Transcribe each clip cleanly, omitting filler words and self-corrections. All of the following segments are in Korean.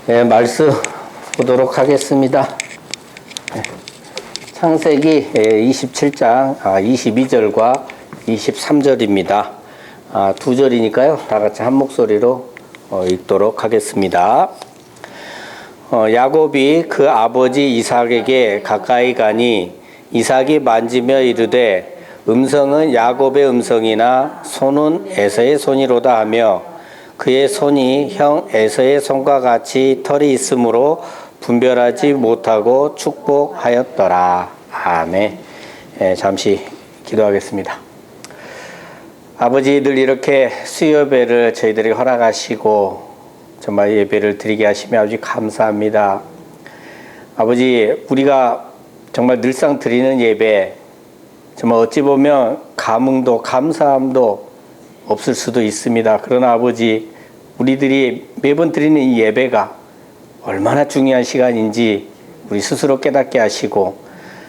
네, 말씀 보도록 하겠습니다. 창세기 27장 22절과 23절입니다. 두 절이니까요. 다 같이 한 목소리로 읽도록 하겠습니다. 야곱이 그 아버지 이삭에게 가까이 가니 이삭이 만지며 이르되 음성은 야곱의 음성이나 손은 에서의 손이로다 하며 그의 손이 형 에서의 손과 같이 털이 있으므로 분별하지 못하고 축복하였더라. 아멘. 잠시 기도하겠습니다. 아버지, 늘 이렇게 수요예배를 저희들에게 허락하시고 정말 예배를 드리게 하시며 아주 감사합니다. 아버지, 우리가 정말 늘상 드리는 예배, 정말 어찌 보면 감흥도 감사함도 없을 수도 있습니다. 그러나 아버지, 우리들이 매번 드리는 이 예배가 얼마나 중요한 시간인지 우리 스스로 깨닫게 하시고,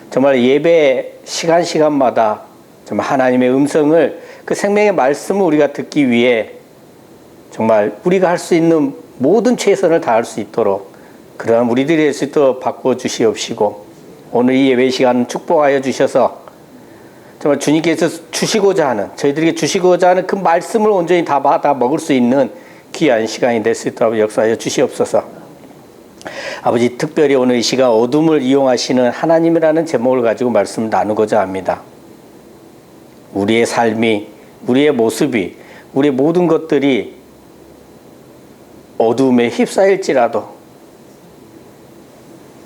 정말 예배 시간마다 정말 하나님의 음성을, 그 생명의 말씀을 우리가 듣기 위해 정말 우리가 할 수 있는 모든 최선을 다할 수 있도록 그러한 우리들이 될 수 있도록 바꿔주시옵시고, 오늘 이 예배 시간을 축복하여 주셔서 정말 주님께서 주시고자 하는, 저희들에게 주시고자 하는 그 말씀을 온전히 다 받아 먹을 수 있는 귀한 시간이 될 수 있도록 역사하여 주시옵소서. 아버지, 특별히 오늘 이 시간 어둠을 이용하시는 하나님이라는 제목을 가지고 말씀을 나누고자 합니다. 우리의 삶이, 우리의 모습이, 우리의 모든 것들이 어둠에 휩싸일지라도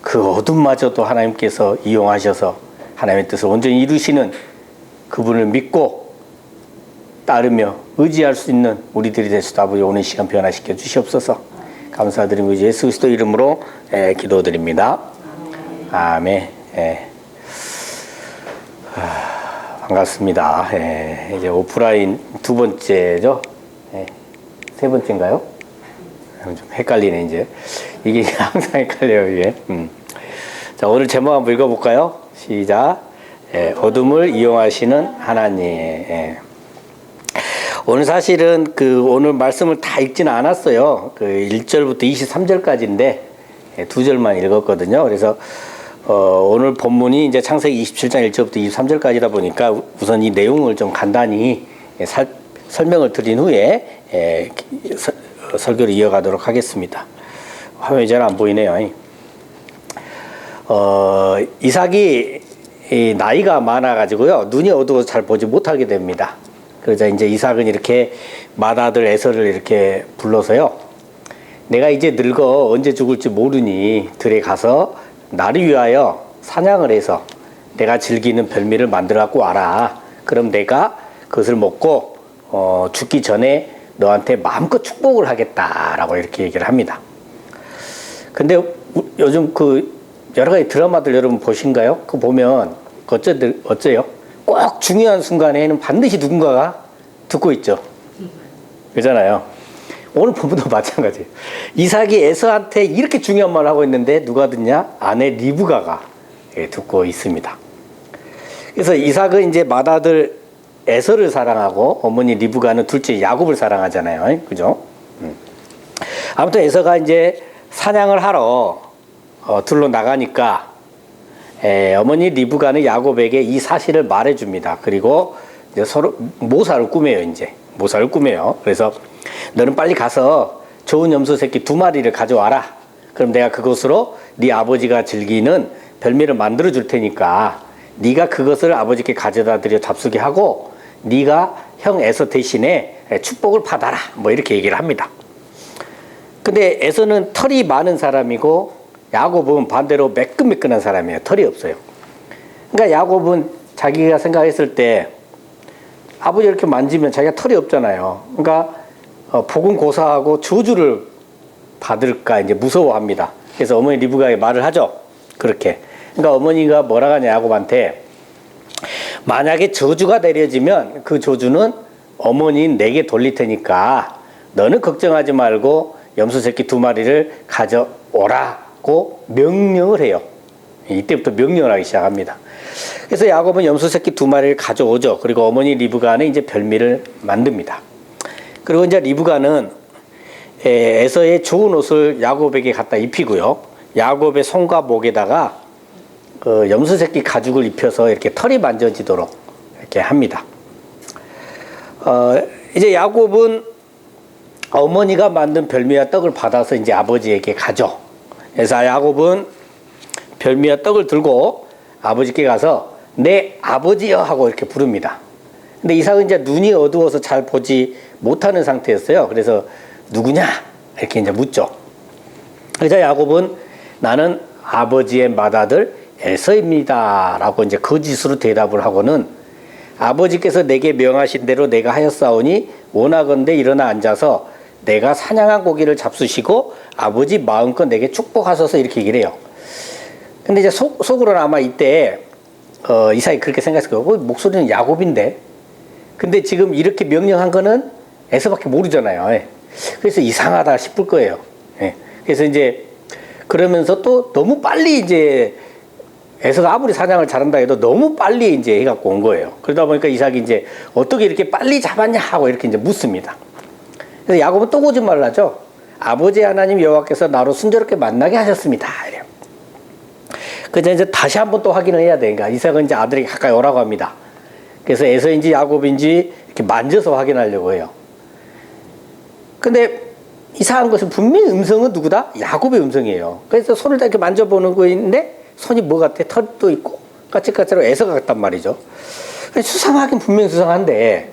그 어둠마저도 하나님께서 이용하셔서 하나님의 뜻을 온전히 이루시는 그분을 믿고 따르며 의지할 수 있는 우리들이 될 수 있도록 아버지 오늘 시간 변화시켜 주시옵소서. 감사드리며 예수 그리스도 이름으로 기도드립니다. 아멘. 반갑습니다. 이제 오프라인 두 번째죠. 세 번째인가요? 좀 헷갈리네 이제. 이게 항상 헷갈려요 이게. 자, 오늘 제목 한번 읽어볼까요? 시작. 어둠을 이용하시는 하나님. 오늘 사실은 오늘 말씀을 다 읽지는 않았어요. 1절부터 23절까지인데 두 절만 읽었거든요. 그래서 오늘 본문이 이제 창세기 27장 1절부터 23절까지다 보니까 우선 이 내용을 좀 간단히 설명을 드린 후에 설교를 이어가도록 하겠습니다. 화면이 잘 안 보이네요. 이삭이 나이가 많아가지고요, 눈이 어두워서 잘 보지 못하게 됩니다. 그러자 이제 이삭은 이렇게 맏아들 에서를 이렇게 불러서요, 내가 이제 늙어 언제 죽을지 모르니 들에 가서 나를 위하여 사냥을 해서 내가 즐기는 별미를 만들어 갖고 와라. 그럼 내가 그것을 먹고 죽기 전에 너한테 마음껏 축복을 하겠다라고 이렇게 얘기를 합니다. 근데 요즘 여러 가지 드라마들 여러분 보신가요? 그거 보면 어째요? 꼭 중요한 순간에는 반드시 누군가가 듣고 있죠. 그잖아요. 오늘 본문도 마찬가지예요. 이삭이 에서한테 이렇게 중요한 말을 하고 있는데 누가 듣냐? 아내 리브가가 듣고 있습니다. 그래서 이삭은 이제 맏아들 에서를 사랑하고 어머니 리브가는 둘째 야곱을 사랑하잖아요. 그죠? 아무튼 에서가 이제 사냥을 하러 들로 나가니까 어머니 리브가는 야곱에게 이 사실을 말해줍니다. 그리고 이제 서로 모사를 꾸며요. 그래서 너는 빨리 가서 좋은 염소 새끼 2마리를 가져와라. 그럼 내가 그것으로 네 아버지가 즐기는 별미를 만들어 줄 테니까 네가 그것을 아버지께 가져다 드려 잡수게 하고 네가 형 에서 대신에 축복을 받아라. 뭐 이렇게 얘기를 합니다. 근데 에서는 털이 많은 사람이고 야곱은 반대로 매끈매끈한 사람이에요. 털이 없어요. 그러니까 야곱은 자기가 생각했을 때 아버지 이렇게 만지면 자기가 털이 없잖아요. 그러니까 복은 고사하고 저주를 받을까 이제 무서워합니다. 그래서 어머니 리브가에 말을 하죠. 그렇게. 그러니까 어머니가 뭐라 하냐 야곱한테, 만약에 저주가 내려지면 그 저주는 어머니는 내게 돌릴 테니까 너는 걱정하지 말고 염소 새끼 2마리를 가져오라고 명령을 해요. 이때부터 명령을 하기 시작합니다. 그래서 야곱은 염소 새끼 2마리를 가져오죠. 그리고 어머니 리브가는 이제 별미를 만듭니다. 그리고 이제 리브가는 에서의 좋은 옷을 야곱에게 갖다 입히고요. 야곱의 손과 목에다가 염소새끼 가죽을 입혀서 이렇게 털이 만져지도록 이렇게 합니다. 이제 야곱은 어머니가 만든 별미와 떡을 받아서 이제 아버지에게 가죠. 그래서 야곱은 별미와 떡을 들고 아버지께 가서 내 아버지여 하고 이렇게 부릅니다. 근데 이삭은 이제 눈이 어두워서 잘 보지 못하는 상태였어요. 그래서 누구냐? 이렇게 이제 묻죠. 그래서 야곱은 나는 아버지의 맏아들 에서입니다. 라고 이제 거짓으로 대답을 하고는 아버지께서 내게 명하신 대로 내가 하였사오니 원하건대 일어나 앉아서 내가 사냥한 고기를 잡수시고 아버지 마음껏 내게 축복하소서 이렇게 얘기를 해요. 근데 이제 속으로는 아마 이때 이삭이 그렇게 생각했을 거예요. 목소리는 야곱인데. 근데 지금 이렇게 명령한 거는 에서밖에 모르잖아요. 그래서 이상하다 싶을 거예요. 그래서 이제 그러면서 또 너무 빨리 이제 에서가 아무리 사냥을 잘한다 해도 너무 빨리 이제 해갖고 온 거예요. 그러다 보니까 이삭이 이제 어떻게 이렇게 빨리 잡았냐 하고 이렇게 이제 묻습니다. 그래서 야곱은 또 거짓말을 하죠. 아버지 하나님 여호와께서 나로 순조롭게 만나게 하셨습니다. 이래요. 그래서 이제 다시 한번 또 확인을 해야 되니까 이삭은 이제 아들에게 가까이 오라고 합니다. 그래서 에서인지 야곱인지 이렇게 만져서 확인하려고 해요. 근데 이상한 것은 분명히 음성은 누구다? 야곱의 음성이에요. 그래서 손을 다 이렇게 만져보는 거인데 손이 뭐 같아? 털도 있고 까칠까칠하고 에서가 같단 말이죠. 수상하긴 분명히 수상한데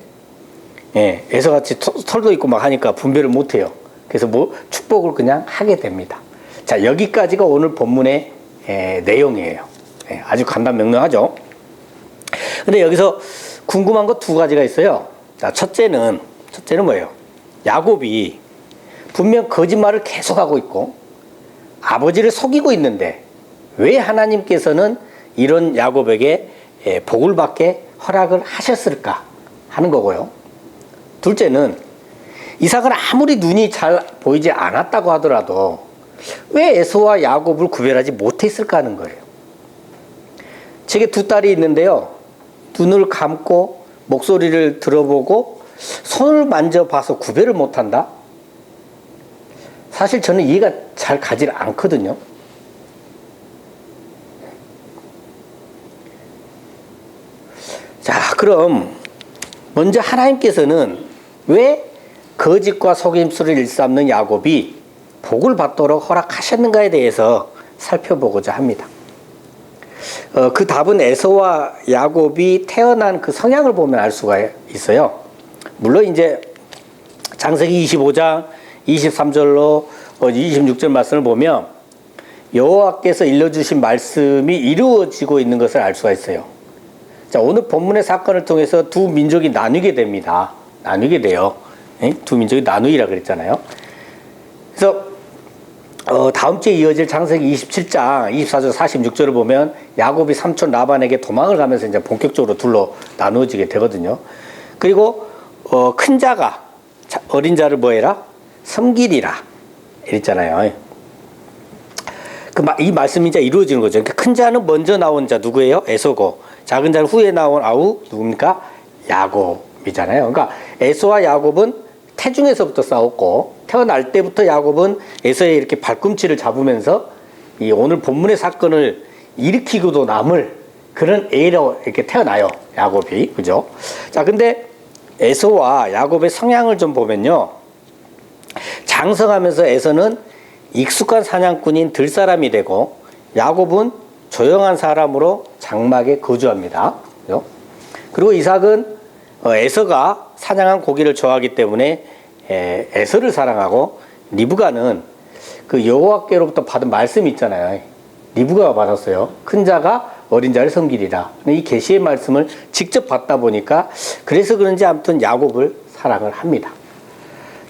에서같이 털도 있고 막 하니까 분별을 못해요. 그래서 뭐 축복을 그냥 하게 됩니다. 자, 여기까지가 오늘 본문의 내용이에요. 아주 간단명료하죠. 근데 여기서 궁금한 거 두 가지가 있어요. 자, 첫째는 뭐예요? 야곱이 분명 거짓말을 계속하고 있고 아버지를 속이고 있는데 왜 하나님께서는 이런 야곱에게 복을 받게 허락을 하셨을까 하는 거고요. 둘째는 이삭은 아무리 눈이 잘 보이지 않았다고 하더라도 왜 에서와 야곱을 구별하지 못했을까 하는 거예요. 제게 두 딸이 있는데요. 눈을 감고 목소리를 들어보고 손을 만져봐서 구별을 못한다? 사실 저는 이해가 잘 가지 않거든요. 자, 그럼 먼저 하나님께서는 왜 거짓과 속임수를 일삼는 야곱이 복을 받도록 허락하셨는가에 대해서 살펴보고자 합니다. 그 답은 에서와 야곱이 태어난 그 성향을 보면 알 수가 있어요. 물론 이제 창세기 25장 23절로 26절 말씀을 보면 여호와께서 일러주신 말씀이 이루어지고 있는 것을 알 수가 있어요. 자, 오늘 본문의 사건을 통해서 두 민족이 나뉘게 됩니다. 나뉘게 돼요. 두 민족이 나누기라 그랬잖아요. 그래서 다음 주에 이어질 창세기 27장 24절 46절을 보면 야곱이 삼촌 라반에게 도망을 가면서 이제 본격적으로 둘로 나누어지게 되거든요. 그리고 큰 자가 어린 자를 뭐해라? 섬기리라 이랬잖아요. 이 말씀이 이제 이루어지는 거죠. 그러니까 큰 자는 먼저 나온 자 누구예요? 에서고 작은 자는 후에 나온 아우 누굽니까? 야곱이잖아요. 그러니까 에서와 야곱은 태중에서부터 싸웠고 태어날 때부터 야곱은 에서의 이렇게 발꿈치를 잡으면서 이 오늘 본문의 사건을 일으키고도 남을 그런 애로 이렇게 태어나요. 야곱이. 그죠? 자, 근데 에서와 야곱의 성향을 좀 보면요. 장성하면서 에서는 익숙한 사냥꾼인 들사람이 되고 야곱은 조용한 사람으로 장막에 거주합니다. 그죠? 그리고 이삭은 에서가 사냥한 고기를 좋아하기 때문에 에서를 사랑하고 리브가는 그 여호와께로부터 받은 말씀이 있잖아요. 리브가가 받았어요. 큰 자가 어린 자를 섬기리라. 이 계시의 말씀을 직접 받다 보니까 그래서 그런지 아무튼 야곱을 사랑을 합니다.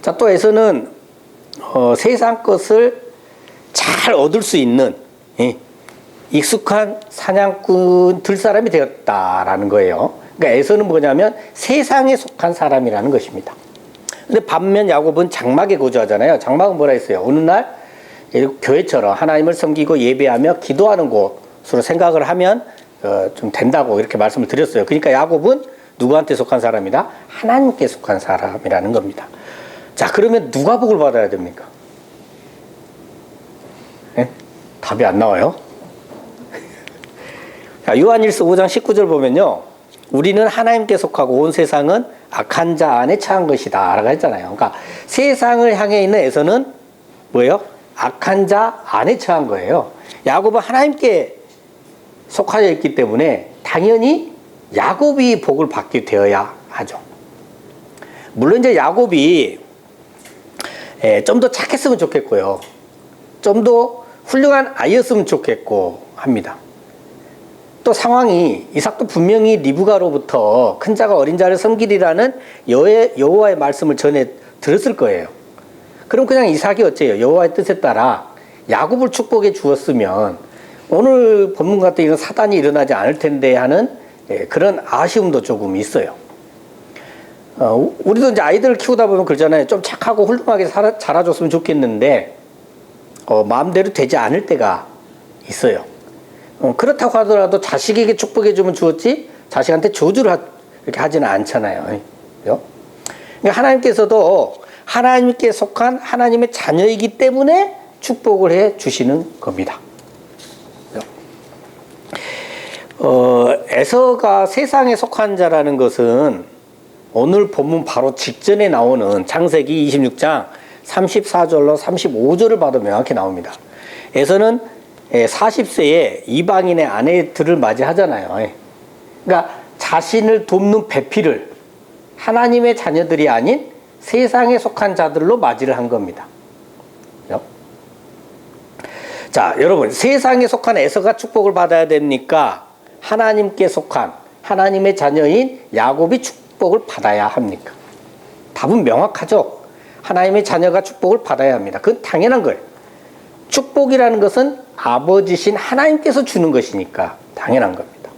자, 또 에서는 세상 것을 잘 얻을 수 있는 익숙한 사냥꾼 들사람이 되었다라는 거예요. 그러니까 에서는 뭐냐면 세상에 속한 사람이라는 것입니다. 근데 반면 야곱은 장막에 거주하잖아요. 장막은 뭐라 했어요? 어느 날 교회처럼 하나님을 섬기고 예배하며 기도하는 곳으로 생각을 하면 좀 된다고 이렇게 말씀을 드렸어요. 그러니까 야곱은 누구한테 속한 사람이다? 하나님께 속한 사람이라는 겁니다. 자, 그러면 누가 복을 받아야 됩니까? 예? 답이 안 나와요? 자, 요한일서 5장 19절 보면요. 우리는 하나님께 속하고 온 세상은 악한 자 안에 처한 것이다 라고 했잖아요. 그러니까 세상을 향해 있는 에서는 뭐예요? 악한 자 안에 처한 거예요. 야곱은 하나님께 속하여 있기 때문에 당연히 야곱이 복을 받게 되어야 하죠. 물론 이제 야곱이 좀 더 착했으면 좋겠고요. 좀 더 훌륭한 아이였으면 좋겠고 합니다. 또 상황이 이삭도 분명히 리브가로부터 큰 자가 어린 자를 섬기리라는 여호와의 말씀을 전해 들었을 거예요. 그럼 그냥 이삭이 어째요? 여호와의 뜻에 따라 야곱을 축복해 주었으면 오늘 본문 같은 이런 사단이 일어나지 않을 텐데 하는 그런 아쉬움도 조금 있어요. 우리도 이제 아이들을 키우다 보면 그러잖아요. 좀 착하고 훌륭하게 자라줬으면 좋겠는데 마음대로 되지 않을 때가 있어요. 그렇다고 하더라도 자식에게 축복해주면 주었지 자식한테 저주를 이렇게 하지는 않잖아요. 그죠? 그러니까 하나님께서도 하나님께 속한 하나님의 자녀이기 때문에 축복을 해 주시는 겁니다. 에서가 세상에 속한 자라는 것은 오늘 본문 바로 직전에 나오는 창세기 26장 34절로 35절을 봐도 명확히 나옵니다. 에서는 40세에 이방인의 아내들을 맞이하잖아요. 그러니까 자신을 돕는 배필을 하나님의 자녀들이 아닌 세상에 속한 자들로 맞이를 한 겁니다. 자, 여러분, 세상에 속한 에서가 축복을 받아야 됩니까? 하나님께 속한 하나님의 자녀인 야곱이 축복을 받아야 합니까? 답은 명확하죠. 하나님의 자녀가 축복을 받아야 합니다. 그건 당연한 거예요. 축복이라는 것은 아버지신 하나님께서 주는 것이니까 당연한 겁니다.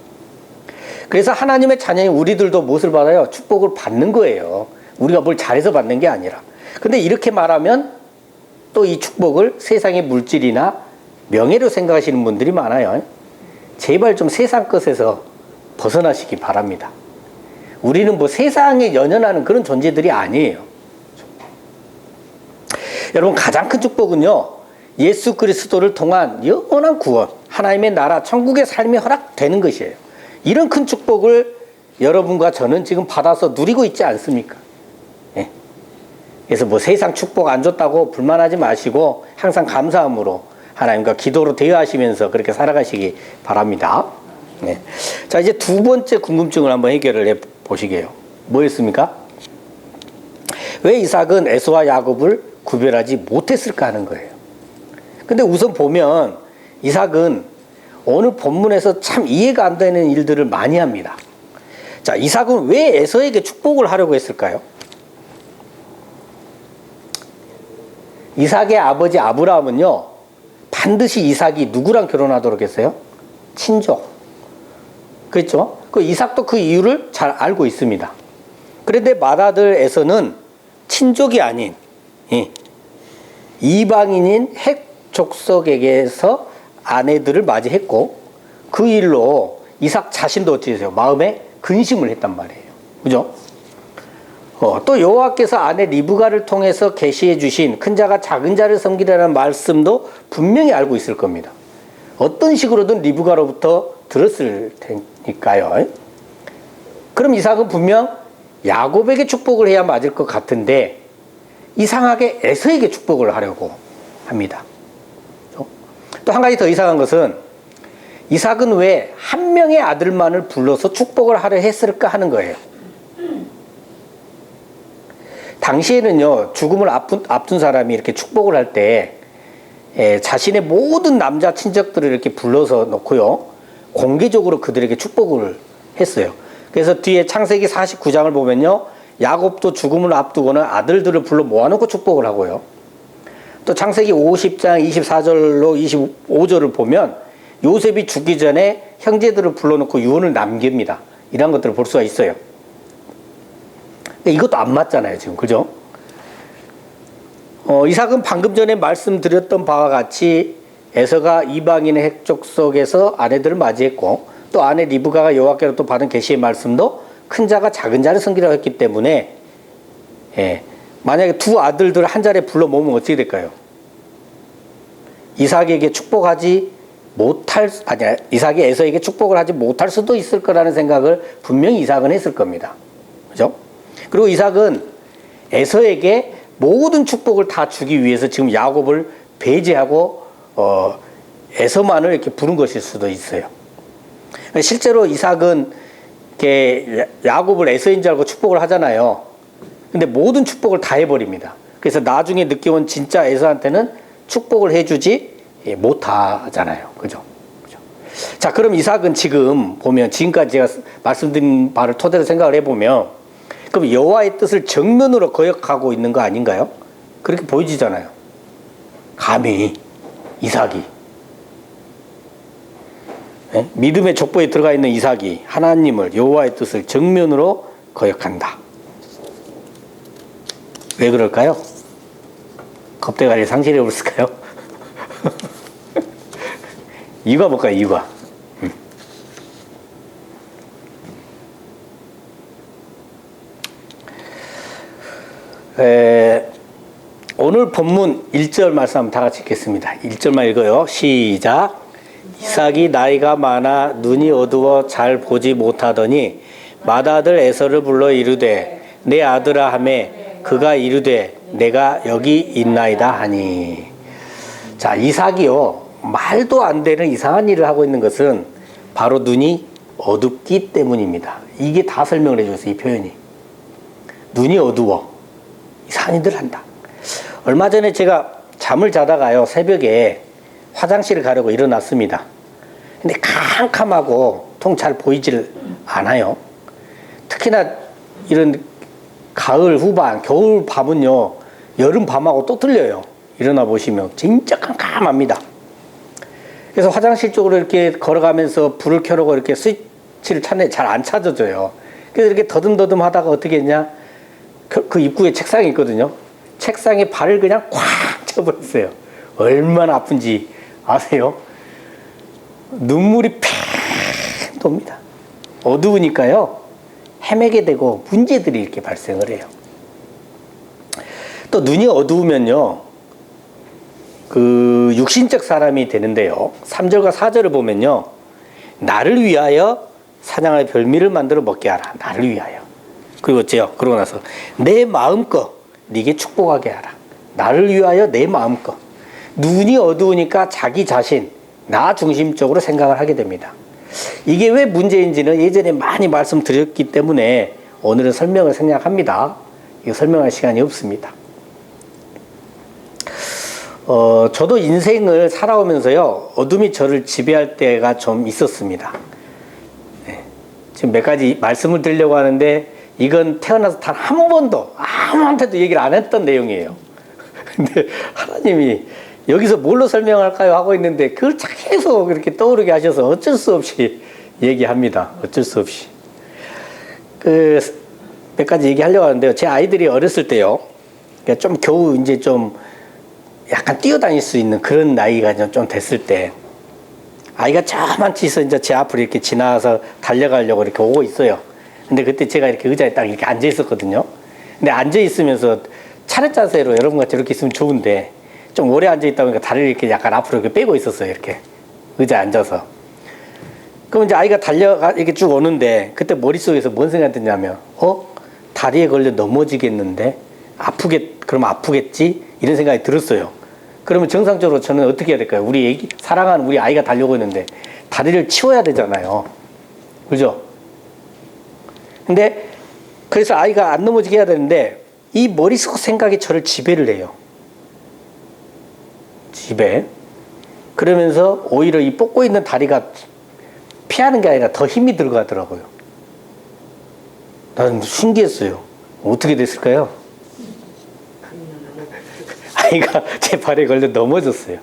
그래서 하나님의 자녀인 우리들도 무엇을 받아요? 축복을 받는 거예요. 우리가 뭘 잘해서 받는 게 아니라. 근데 이렇게 말하면 또 이 축복을 세상의 물질이나 명예로 생각하시는 분들이 많아요. 제발 좀 세상 것에서 벗어나시기 바랍니다. 우리는 뭐 세상에 연연하는 그런 존재들이 아니에요. 여러분, 가장 큰 축복은요, 예수 그리스도를 통한 영원한 구원, 하나님의 나라, 천국의 삶이 허락되는 것이에요. 이런 큰 축복을 여러분과 저는 지금 받아서 누리고 있지 않습니까? 예. 그래서 뭐 세상 축복 안 줬다고 불만하지 마시고 항상 감사함으로 하나님과 기도로 대화하시면서 그렇게 살아가시기 바랍니다. 네. 자, 이제 두 번째 궁금증을 한번 해결을 해 보시게요. 뭐였습니까? 왜 이삭은 에서와 야곱을 구별하지 못했을까 하는 거예요. 근데 우선 보면 이삭은 오늘 본문에서 참 이해가 안 되는 일들을 많이 합니다. 자, 이삭은 왜 에서에게 축복을 하려고 했을까요? 이삭의 아버지 아브라함은요, 반드시 이삭이 누구랑 결혼하도록 했어요? 친족. 그렇죠? 그 이삭도 그 이유를 잘 알고 있습니다. 그런데 맏아들 에서는 친족이 아닌 이방인인 핵 족속에게서 아내들을 맞이했고 그 일로 이삭 자신도 어찌 되세요? 마음에 근심을 했단 말이에요. 그죠? 또 여호와께서 아내 리브가를 통해서 계시해 주신 큰 자가 작은 자를 섬기라는 말씀도 분명히 알고 있을 겁니다. 어떤 식으로든 리브가로부터 들었을 테니까요. 그럼 이삭은 분명 야곱에게 축복을 해야 맞을 것 같은데 이상하게 에서에게 축복을 하려고 합니다. 또 한 가지 더 이상한 것은 이삭은 왜 한 명의 아들만을 불러서 축복을 하려 했을까 하는 거예요. 당시에는요, 죽음을 앞둔 사람이 이렇게 축복을 할 때 자신의 모든 남자 친척들을 이렇게 불러서 놓고요, 공개적으로 그들에게 축복을 했어요. 그래서 뒤에 창세기 49장을 보면요, 야곱도 죽음을 앞두고는 아들들을 불러 모아놓고 축복을 하고요. 또 창세기 50장 24절로 25절을 보면 요셉이 죽기 전에 형제들을 불러놓고 유언을 남깁니다. 이런 것들을 볼 수가 있어요. 이것도 안 맞잖아요, 지금. 그죠? 이삭은 방금 전에 말씀드렸던 바와 같이 에서가 이방인의 핵족 속에서 아내들을 맞이했고 또 아내 리브가가 여호와께로 또 받은 계시의 말씀도 큰 자가 작은 자를 섬기라고 했기 때문에 만약에 두 아들들 한 자리에 불러 모으면 어떻게 될까요? 이삭에게 축복하지 못할, 아니, 이삭이 에서에게 축복을 하지 못할 수도 있을 거라는 생각을 분명히 이삭은 했을 겁니다. 그죠? 그리고 이삭은 에서에게 모든 축복을 다 주기 위해서 지금 야곱을 배제하고, 에서만을 이렇게 부른 것일 수도 있어요. 실제로 이삭은 이렇게 야곱을 에서인 줄 알고 축복을 하잖아요. 근데 모든 축복을 다 해버립니다. 그래서 나중에 느껴온 진짜 에서한테는 축복을 해주지 못하잖아요. 그죠? 자, 그럼 이삭은 지금 보면 지금까지 제가 말씀드린 바를 토대로 생각을 해보면 그럼 여호와의 뜻을 정면으로 거역하고 있는 거 아닌가요? 그렇게 보여지잖아요. 감히 이삭이 믿음의 족보에 들어가 있는 이삭이 하나님을 여호와의 뜻을 정면으로 거역한다. 왜 그럴까요? 겁대가리 상실해 버렸을까요? 이유가 뭘까요? 이유가 오늘 본문 1절 말씀 한번 다 같이 읽겠습니다. 1절만 읽어요. 시작. 이삭이 나이가 많아 눈이 어두워 잘 보지 못하더니 맏아들 에서를 불러 이르되 내 아들아 하매 그가 이르되 내가 여기 있나이다 하니. 자, 이삭이요 말도 안 되는 이상한 일을 하고 있는 것은 바로 눈이 어둡기 때문입니다. 이게 다 설명을 해줬어요. 이 표현이. 눈이 어두워 이상한 일을 한다. 얼마 전에 제가 잠을 자다가요 새벽에 화장실을 가려고 일어났습니다. 근데 캄캄하고 통 잘 보이질 않아요. 특히나 이런 가을 후반, 겨울 밤은요 여름 밤하고 또 틀려요. 일어나 보시면 진짜 깜깜합니다. 그래서 화장실 쪽으로 이렇게 걸어가면서 불을 켜려고 이렇게 스위치를 찾는데 잘 안 찾아져요. 그래서 이렇게 더듬더듬 하다가 어떻게 했냐, 그 입구에 책상이 있거든요. 책상에 발을 그냥 콱 쳐버렸어요. 얼마나 아픈지 아세요? 눈물이 팽 돕니다. 어두우니까요 헤매게 되고 문제들이 이렇게 발생을 해요. 또 눈이 어두우면요 그 육신적 사람이 되는데요 3절과 4절을 보면요 나를 위하여 사냥할 별미를 만들어 먹게 하라. 나를 위하여. 그리고 어째요? 그러고 나서 내 마음껏 네게 축복하게 하라. 나를 위하여 내 마음껏. 눈이 어두우니까 자기 자신, 나 중심적으로 생각을 하게 됩니다. 이게 왜 문제인지는 예전에 많이 말씀드렸기 때문에 오늘은 설명을 생략합니다. 이거 설명할 시간이 없습니다. 저도 인생을 살아오면서요 어둠이 저를 지배할 때가 좀 있었습니다. 네. 지금 몇 가지 말씀을 드리려고 하는데 이건 태어나서 단 한 번도 아무한테도 얘기를 안 했던 내용이에요. 근데 하나님이 여기서 뭘로 설명할까요 하고 있는데 그걸 계속 이렇게 떠오르게 하셔서 어쩔 수 없이 얘기합니다. 어쩔 수 없이. 몇 가지 얘기하려고 하는데요. 제 아이들이 어렸을 때요. 그러니까 좀 겨우 이제 좀 약간 뛰어다닐 수 있는 그런 나이가 좀 됐을 때 아이가 저만치서 이제 제 앞으로 이렇게 지나가서 달려가려고 이렇게 오고 있어요. 근데 그때 제가 이렇게 의자에 딱 이렇게 앉아 있었거든요. 근데 앉아 있으면서 차렷 자세로 여러분같이 이렇게 있으면 좋은데 좀 오래 앉아 있다 보니까 다리를 이렇게 약간 앞으로 이렇게 빼고 있었어요. 이렇게 의자에 앉아서. 그럼 이제 아이가 달려가 이렇게 쭉 오는데 그때 머릿속에서 뭔 생각이 드냐면 다리에 걸려 넘어지겠는데 그럼 아프겠지? 이런 생각이 들었어요. 그러면 정상적으로 저는 어떻게 해야 될까요? 사랑하는 우리 아이가 달려고 있는데 다리를 치워야 되잖아요. 그죠? 근데 그래서 아이가 안 넘어지게 해야 되는데 이 머릿속 생각이 저를 지배를 해요. 지배. 그러면서 오히려 이 뻗고 있는 다리가 피하는 게 아니라 더 힘이 들어가더라고요. 나는 신기했어요. 어떻게 됐을까요? 아이가 제 발에 걸려 넘어졌어요.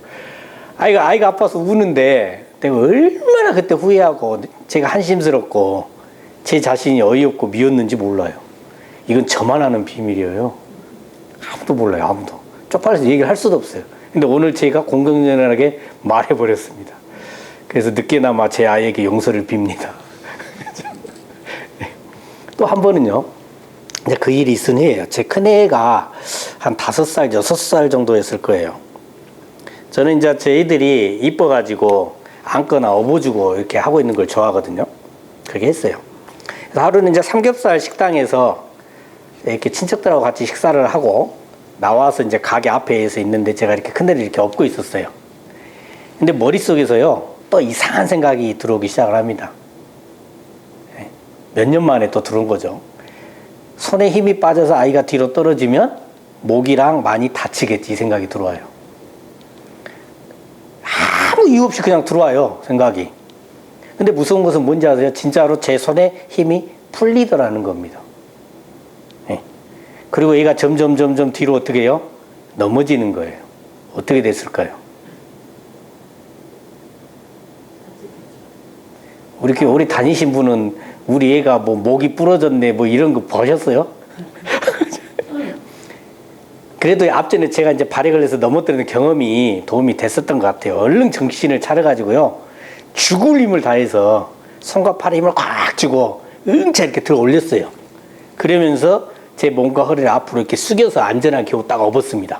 아이가 아파서 우는데 내가 얼마나 그때 후회하고 제가 한심스럽고 제 자신이 어이없고 미웠는지 몰라요. 이건 저만 아는 비밀이에요. 아무도 몰라요. 아무도. 쪽팔려서 얘기를 할 수도 없어요. 근데 오늘 제가 공공연하게 말해버렸습니다. 그래서 늦게나마 제 아이에게 용서를 빕니다. 또 한 번은요. 이제 그 일이 있은 해예요. 제 큰애가 한 5살, 6살 정도였을 거예요. 저는 이제 저희들이 이뻐가지고 안거나 업어주고 이렇게 하고 있는 걸 좋아하거든요. 그렇게 했어요. 그래서 하루는 이제 삼겹살 식당에서 이렇게 친척들하고 같이 식사를 하고 나와서 이제 가게 앞에서 있는데 제가 이렇게 큰애를 이렇게 업고 있었어요. 근데 머릿속에서요, 또 이상한 생각이 들어오기 시작을 합니다. 몇 년 만에 또 들어온 거죠. 손에 힘이 빠져서 아이가 뒤로 떨어지면 목이랑 많이 다치겠지 이 생각이 들어와요. 아무 이유 없이 그냥 들어와요, 생각이. 근데 무서운 것은 뭔지 아세요? 진짜로 제 손에 힘이 풀리더라는 겁니다. 그리고 얘가 점점 뒤로 어떻게 해요? 넘어지는 거예요. 어떻게 됐을까요? 우리 교회 오래 다니신 분은 우리 애가 뭐 목이 부러졌네 뭐 이런 거 보셨어요? 그래도 앞전에 제가 이제 발에 걸려서 넘어뜨리는 경험이 도움이 됐었던 것 같아요. 얼른 정신을 차려가지고요, 죽을 힘을 다해서 손과 팔에 힘을 꽉 주고 응차 이렇게 들어 올렸어요. 그러면서 제 몸과 허리를 앞으로 이렇게 숙여서 안전하게 겨우 딱 업었습니다.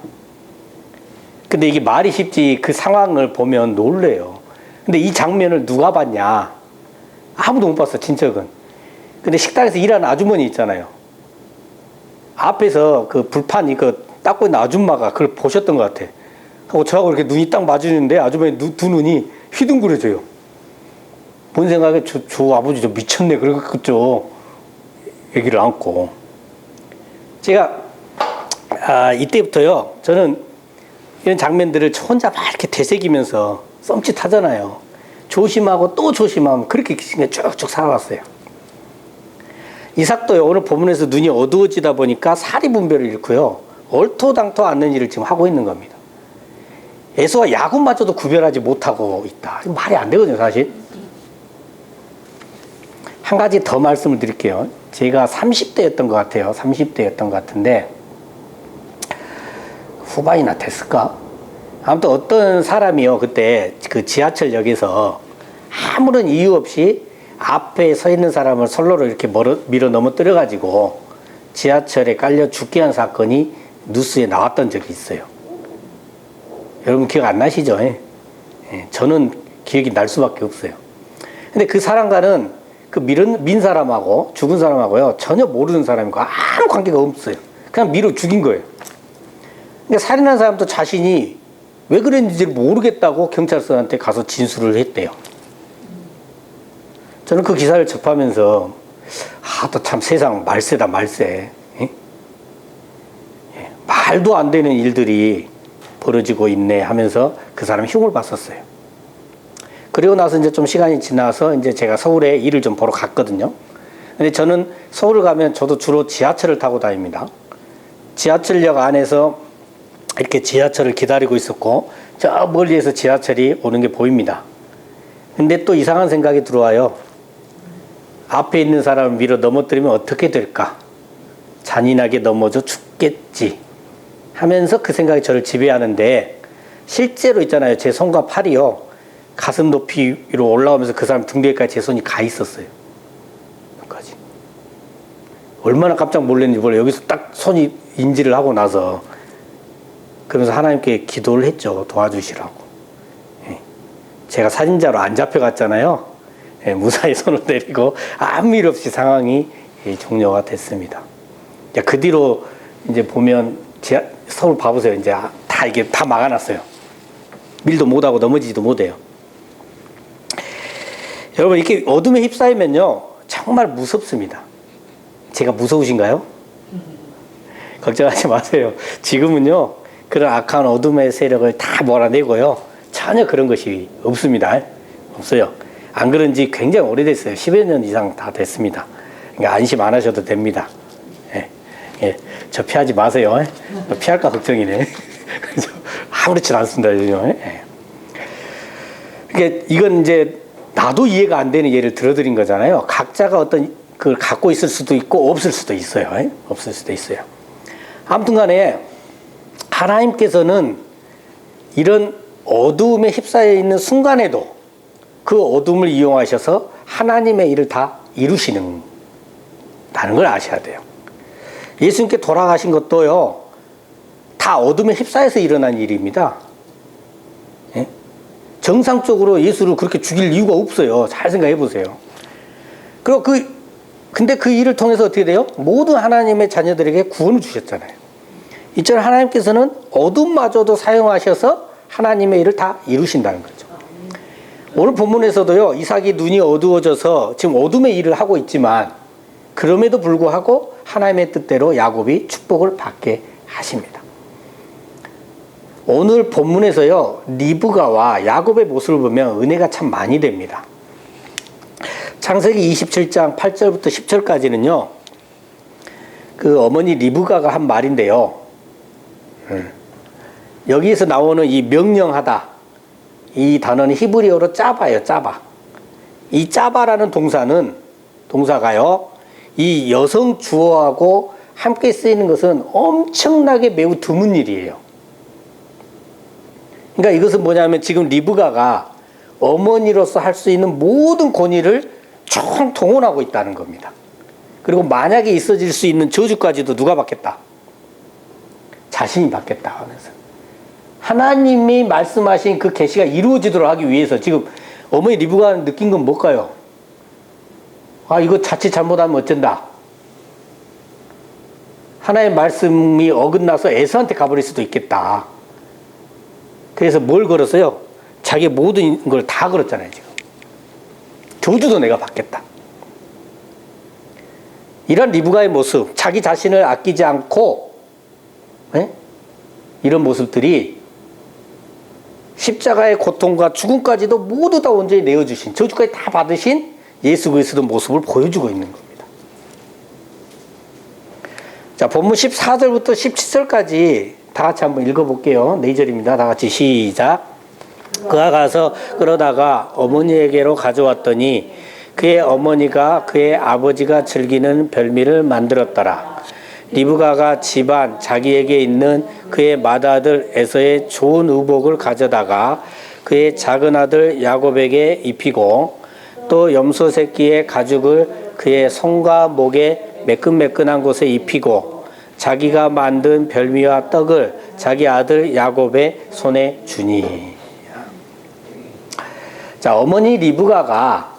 근데 이게 말이 쉽지 그 상황을 보면 놀래요. 근데 이 장면을 누가 봤냐? 아무도 못 봤어, 친척은. 근데 식당에서 일하는 아주머니 있잖아요. 앞에서 그 불판 이거 닦고 있는 아줌마가 그걸 보셨던 것 같아. 하고 저하고 이렇게 눈이 딱 마주치는데 아주머니 두 눈이 휘둥그레져요. 뭔 생각에 저 아버지 저 미쳤네. 그러겠죠. 얘기를 안고. 제가 이때부터요, 저는 이런 장면들을 혼자 막 이렇게 되새기면서 썸짓하잖아요. 조심하고 또 조심하면 그렇게 쭉쭉 살아왔어요. 이삭도요, 오늘 본문에서 눈이 어두워지다 보니까 사리 분별을 잃고요, 얼토당토 않는 일을 지금 하고 있는 겁니다. 에서와 야곱마저도 구별하지 못하고 있다. 말이 안 되거든요, 사실. 한 가지 더 말씀을 드릴게요. 제가 30대였던 것 같아요. 30대였던 것 같은데, 후반이나 됐을까? 아무튼 어떤 사람이요, 그때 그 지하철역에서 아무런 이유 없이 앞에 서 있는 사람을 선로로 이렇게 밀어 넘어뜨려가지고 지하철에 깔려 죽게 한 사건이 뉴스에 나왔던 적이 있어요. 여러분 기억 안 나시죠? 예. 저는 기억이 날 수밖에 없어요. 근데 그 사람과는 그 민 사람하고 죽은 사람하고요, 전혀 모르는 사람이고 아무 관계가 없어요. 그냥 밀어 죽인 거예요. 그러니까 살인한 사람도 자신이 왜 그랬는지 모르겠다고 경찰서한테 가서 진술을 했대요. 저는 그 기사를 접하면서 또 참 세상 말세다, 말세. 예? 말도 안 되는 일들이 벌어지고 있네 하면서 그 사람 흉을 봤었어요. 그리고 나서 이제 좀 시간이 지나서 이제 제가 서울에 일을 좀 보러 갔거든요. 근데 저는 서울을 가면 저도 주로 지하철을 타고 다닙니다. 지하철역 안에서 이렇게 지하철을 기다리고 있었고, 저 멀리에서 지하철이 오는 게 보입니다. 근데 또 이상한 생각이 들어와요. 앞에 있는 사람을 밀어 넘어뜨리면 어떻게 될까? 잔인하게 넘어져 죽겠지 하면서 그 생각이 저를 지배하는데, 실제로 있잖아요, 제 손과 팔이요, 가슴 높이로 올라오면서 그 사람 등 뒤에까지 제 손이 가 있었어요. 여기까지. 얼마나 깜짝 놀랐는지 몰라요. 여기서 딱 손이 인지를 하고 나서. 그러면서 하나님께 기도를 했죠. 도와주시라고. 제가 살인자로 안 잡혀갔잖아요. 무사히 손을 내리고 아무 일 없이 상황이 종료가 됐습니다. 그 뒤로 이제 보면 서울 봐보세요. 이제 다 이게 다 막아놨어요. 밀도 못하고 넘어지지도 못해요. 여러분, 이렇게 어둠에 휩싸이면요, 정말 무섭습니다. 제가 무서우신가요? 걱정하지 마세요. 지금은요, 그런 악한 어둠의 세력을 다 몰아내고요, 전혀 그런 것이 없습니다. 없어요. 안 그런 지 굉장히 오래됐어요. 10여 년 이상 다 됐습니다. 그러니까 안심 안 하셔도 됩니다. 예. 저 피하지 마세요. 피할까 걱정이네. 아무렇지도 않습니다. 예. 그러니까 이건 이제 나도 이해가 안 되는 예를 들어드린 거잖아요. 각자가 어떤 그걸 갖고 있을 수도 있고 없을 수도 있어요. 예? 없을 수도 있어요. 아무튼 간에 하나님께서는 이런 어두움에 휩싸여 있는 순간에도 그 어둠을 이용하셔서 하나님의 일을 다 이루시는 다는 걸 아셔야 돼요. 예수님께 돌아가신 것도요, 다 어둠에 휩싸여서 일어난 일입니다. 예? 정상적으로 예수를 그렇게 죽일 이유가 없어요. 잘 생각해 보세요. 그리고 근데 그 일을 통해서 어떻게 돼요? 모든 하나님의 자녀들에게 구원을 주셨잖아요. 이처럼 하나님께서는 어둠마저도 사용하셔서 하나님의 일을 다 이루신다는 거죠. 오늘 본문에서도요, 이삭이 눈이 어두워져서 지금 어둠의 일을 하고 있지만 그럼에도 불구하고 하나님의 뜻대로 야곱이 축복을 받게 하십니다. 오늘 본문에서요, 리브가와 야곱의 모습을 보면 은혜가 참 많이 됩니다. 창세기 27장 8절부터 10절까지는요, 그 어머니 리브가가 한 말인데요. 여기에서 나오는 이 명령하다, 이 단어는 히브리어로 짜바예요, 짜바. 이 짜바라는 동사가요, 이 여성 주어하고 함께 쓰이는 것은 엄청나게 매우 드문 일이에요. 그러니까 이것은 뭐냐면 지금 리브가가 어머니로서 할 수 있는 모든 권위를 총동원하고 있다는 겁니다. 그리고 만약에 있어질 수 있는 저주까지도 누가 받겠다? 자신이 받겠다 하면서. 하나님이 말씀하신 그 계시가 이루어지도록 하기 위해서 지금 어머니 리브가가 느낀 건 뭘까요? 아, 이거 자칫 잘못하면 어쩐다. 하나님의 말씀이 어긋나서 에서한테 가버릴 수도 있겠다. 그래서 뭘 걸었어요? 자기 모든 걸 다 걸었잖아요, 지금. 저주도 내가 받겠다. 이런 리브가의 모습, 자기 자신을 아끼지 않고, 네? 이런 모습들이 십자가의 고통과 죽음까지도 모두 다 온전히 내어주신, 저주까지 다 받으신 예수 그리스도 모습을 보여주고 있는 겁니다. 자, 본문 14절부터 17절까지 다 같이 한번 읽어볼게요. 4절입니다. 다 같이 시작. 그가 가서 끌어다가 어머니에게로 가져왔더니 그의 어머니가 그의 아버지가 즐기는 별미를 만들었더라. 리브가가 집안 자기에게 있는 그의 맏아들 에서의 좋은 의복을 가져다가 그의 작은 아들 야곱에게 입히고 또 염소 새끼의 가죽을 그의 손과 목에 매끈매끈한 곳에 입히고 자기가 만든 별미와 떡을 자기 아들 야곱의 손에 주니. 자, 어머니 리브가가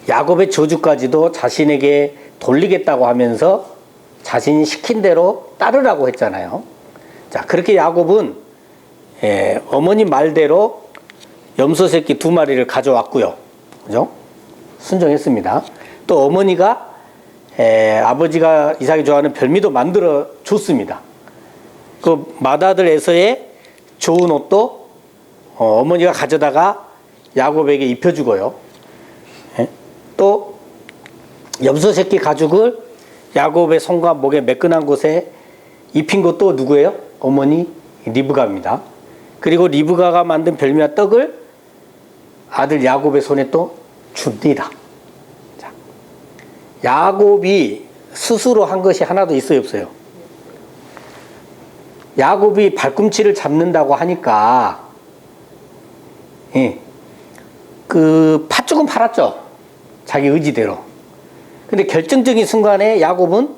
야곱의 저주까지도 자신에게 돌리겠다고 하면서 자신이 시킨 대로 따르라고 했잖아요. 자, 그렇게 야곱은 어머니 말대로 염소 새끼 2마리를 가져왔고요. 그죠? 순종했습니다. 또 어머니가 아버지가 이삭이 좋아하는 별미도 만들어 줬습니다. 그 맏아들 에서의 좋은 옷도 어머니가 가져다가 야곱에게 입혀주고요. 또 염소 새끼 가죽을 야곱의 손과 목에 매끈한 곳에 입힌 것도 누구예요? 어머니 리브가입니다. 그리고 리브가가 만든 별미와 떡을 아들 야곱의 손에 또 줍니다. 자, 야곱이 스스로 한 것이 하나도 있어요, 없어요? 야곱이 발꿈치를 잡는다고 하니까 그 팥죽은 팔았죠. 자기 의지대로. 근데 결정적인 순간에 야곱은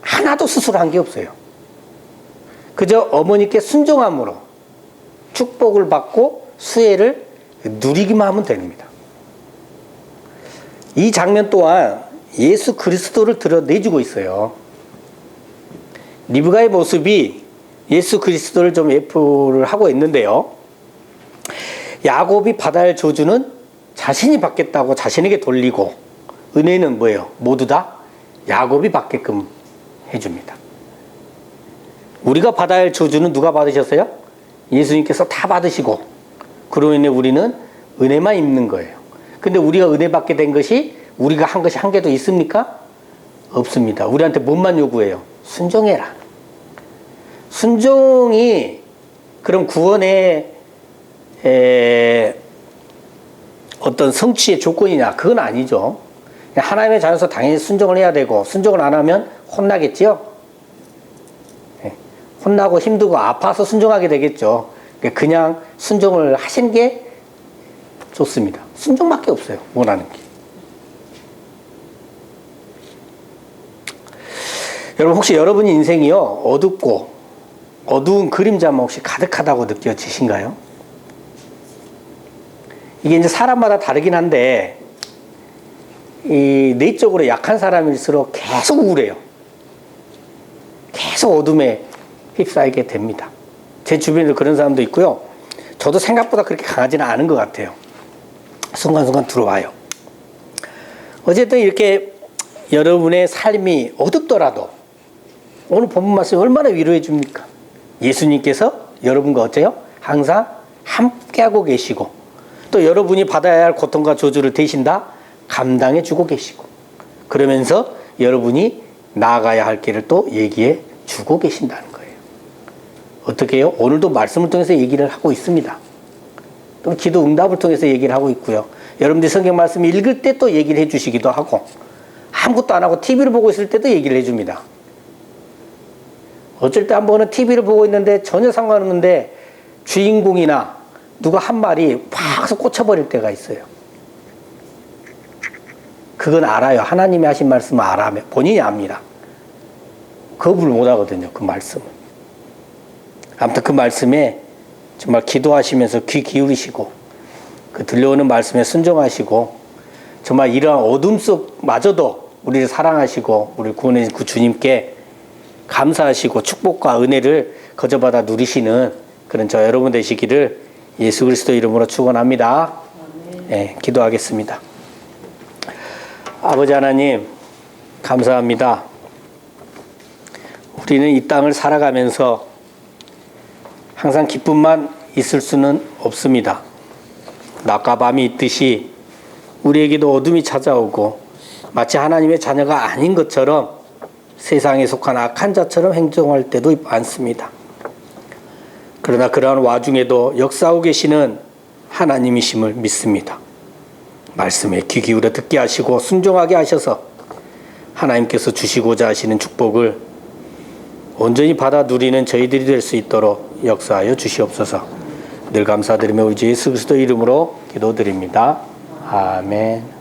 하나도 스스로 한 게 없어요. 그저 어머니께 순종함으로 축복을 받고 수혜를 누리기만 하면 됩니다. 이 장면 또한 예수 그리스도를 드러내주고 있어요. 리브가의 모습이 예수 그리스도를 좀 예표를 하고 있는데요. 야곱이 받아야 할 저주는 자신이 받겠다고 자신에게 돌리고 은혜는 뭐예요? 모두 다 야곱이 받게끔 해줍니다. 우리가 받아야 할 저주는 누가 받으셨어요? 예수님께서 다 받으시고 그로 인해 우리는 은혜만 입는 거예요. 근데 우리가 은혜 받게 된 것이 우리가 한 것이 한 개도 있습니까? 없습니다. 우리한테 뭔만 요구해요? 순종해라. 순종이 그럼 구원의 어떤 성취의 조건이냐? 그건 아니죠. 하나님의 자녀로서 당연히 순종을 해야 되고 순종을 안 하면 혼나겠지요. 혼나고 힘들고 아파서 순종하게 되겠죠. 그냥 순종을 하시는 게 좋습니다. 순종밖에 없어요. 원하는 게. 여러분 혹시 여러분 인생이요 어둡고 어두운 그림자만 혹시 가득하다고 느껴지신가요? 이게 이제 사람마다 다르긴 한데 이 내적으로 약한 사람일수록 계속 우울해요. 계속 어둠에 휩싸이게 됩니다. 제 주변에도 그런 사람도 있고요. 저도 생각보다 그렇게 강하지는 않은 것 같아요. 순간순간 들어와요. 어쨌든 이렇게 여러분의 삶이 어둡더라도 오늘 본문 말씀이 얼마나 위로해 줍니까? 예수님께서 여러분과 어째요? 항상 함께하고 계시고 또 여러분이 받아야 할 고통과 저주를 대신 다 감당해 주고 계시고 그러면서 여러분이 나아가야 할 길을 또 얘기해 주고 계신다는 거예요. 어떻게 해요? 오늘도 말씀을 통해서 얘기를 하고 있습니다. 또 기도 응답을 통해서 얘기를 하고 있고요. 여러분들이 성경 말씀 읽을 때 또 얘기를 해 주시기도 하고 아무것도 안 하고 TV를 보고 있을 때도 얘기를 해 줍니다. 어쩔 때 한 번은 TV를 보고 있는데 전혀 상관없는데 주인공이나 누가 한 말이 팍 꽂혀버릴 때가 있어요. 그건 알아요. 하나님이 하신 말씀을 알아. 본인이 압니다. 거부를 못 하거든요. 그 말씀은. 아무튼 그 말씀에 정말 기도하시면서 귀 기울이시고 그 들려오는 말씀에 순종하시고 정말 이러한 어둠 속마저도 우리를 사랑하시고 우리 구원해 주신 그 주님께 감사하시고 축복과 은혜를 거저받아 누리시는 그런 저 여러분 되시기를 예수 그리스도 이름으로 축원합니다. 네, 기도하겠습니다. 아버지 하나님 감사합니다. 우리는 이 땅을 살아가면서 항상 기쁨만 있을 수는 없습니다. 낮과 밤이 있듯이 우리에게도 어둠이 찾아오고 마치 하나님의 자녀가 아닌 것처럼 세상에 속한 악한 자처럼 행동할 때도 많습니다. 그러나 그러한 와중에도 역사하고 계시는 하나님이심을 믿습니다. 말씀에 귀 기울여 듣게 하시고 순종하게 하셔서 하나님께서 주시고자 하시는 축복을 온전히 받아 누리는 저희들이 될 수 있도록 역사하여 주시옵소서. 늘 감사드리며 우리 주 예수 그리스도 이름으로 기도드립니다. 아멘.